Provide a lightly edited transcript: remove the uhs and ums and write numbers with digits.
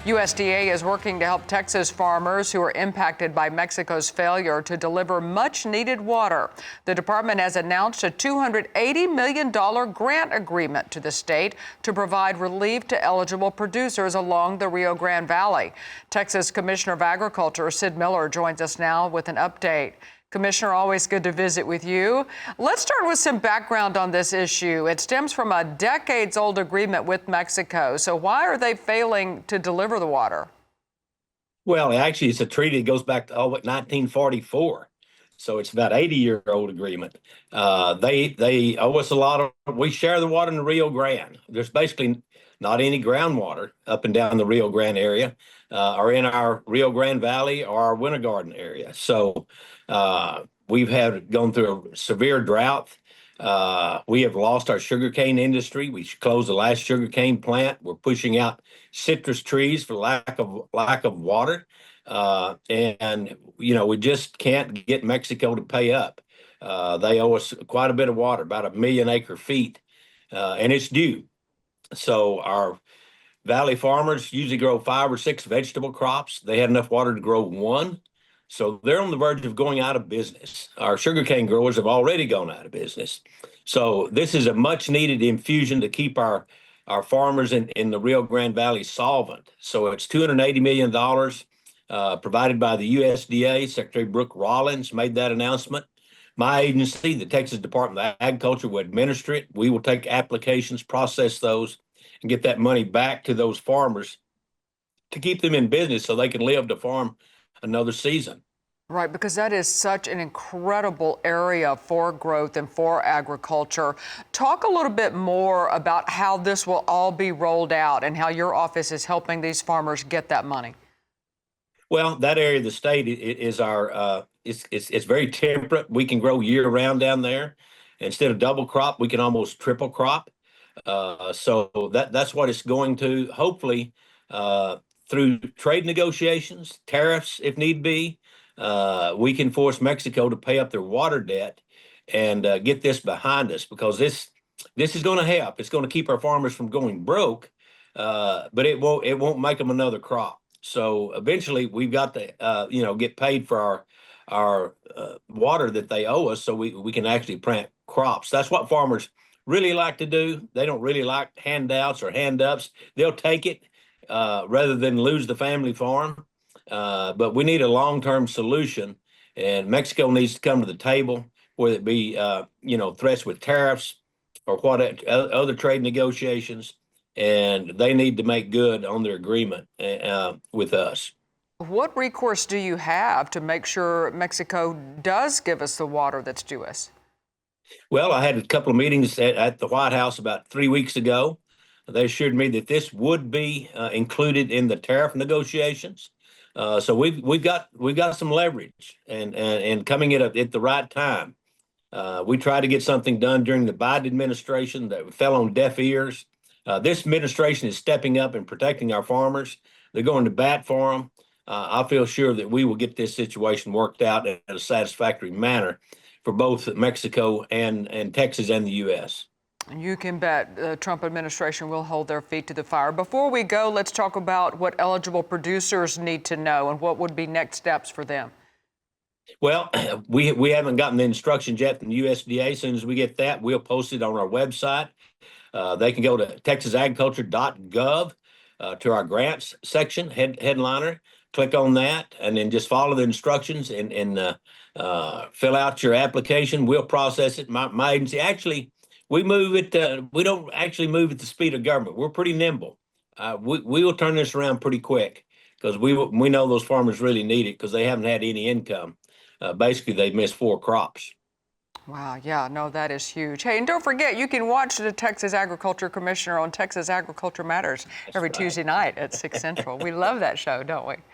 USDA is working to help Texas farmers who are impacted by Mexico's failure to deliver much-needed water. The department has announced a $280 million grant agreement to the state to provide relief to eligible producers along the Rio Grande Valley. Texas Commissioner of Agriculture Sid Miller joins us now with an update. Commissioner, always good to visit with you. Let's start with some background on this issue. It stems from a decades-old agreement with Mexico. So why are they failing to deliver the water? Well, actually, it's a treaty that goes back to 1944. So it's about 80-year-old agreement. They owe us a lot of. We share the water in the Rio Grande. There's basically not any groundwater up and down the Rio Grande area, or in our Rio Grande Valley or our Winter Garden area. So we've gone through a severe drought. We have lost our sugarcane industry. We closed the last sugarcane plant. We're pushing out citrus trees for lack of water. And we just can't get Mexico to pay up. They owe us quite a bit of water, about 1 million acre feet, and it's due. So our valley farmers usually grow 5 or 6 vegetable crops. They had enough water to grow 1. So they're on the verge of going out of business. Our sugarcane growers have already gone out of business. So this is a much needed infusion to keep our farmers in the Rio Grande Valley solvent. So it's $280 million provided by the USDA. Secretary Brooke Rollins made that announcement. My agency, the Texas Department of Agriculture, will administer it. We will take applications, process those, and get that money back to those farmers to keep them in business so they can live to farm another season. Right, because that is such an incredible area for growth and for agriculture. Talk a little bit more about how this will all be rolled out and how your office is helping these farmers get that money. Well, that area of the state is our it's very temperate. We can grow year round down there. Instead of double crop, we can almost triple crop. So that's what it's going to. Hopefully, through trade negotiations, tariffs if need be, we can force Mexico to pay up their water debt and get this behind us, because this is going to help. It's going to keep our farmers from going broke, but it won't make them another crop. So eventually, we've got to get paid for our water that they owe us, so we can actually plant crops. That's what farmers really like to do. They don't really like handouts or hand-ups. They'll take it rather than lose the family farm. But we need a long-term solution, and Mexico needs to come to the table, whether it be threats with tariffs or what other trade negotiations, and they need to make good on their agreement with us. What recourse do you have to make sure Mexico does give us the water that's due us? Well, I had a couple of meetings at the White House about 3 weeks ago. They assured me that this would be included in the tariff negotiations. So we've got some leverage and coming at the right time. We tried to get something done during the Biden administration that fell on deaf ears. This administration is stepping up and protecting our farmers. They're going to bat for them. I feel sure that we will get this situation worked out in a satisfactory manner for both Mexico and Texas and the U.S. You can bet the Trump administration will hold their feet to the fire. Before we go, let's talk about what eligible producers need to know and what would be next steps for them. Well, we haven't gotten the instructions yet from the USDA. As soon as we get that, we'll post it on our website. They can go to texasagriculture.gov to our grants section, headliner. Click on that, and then just follow the instructions and fill out your application. We'll process it. My agency, actually, we move it. We don't actually move at the speed of government. We're pretty nimble. We will turn this around pretty quick, because we know those farmers really need it, because they haven't had any income. Basically, they've missed 4 crops. Wow, yeah, no, that is huge. Hey, and don't forget, you can watch the Texas Agriculture Commissioner on Texas Agriculture Matters every Tuesday night at 6 Central. We love that show, don't we?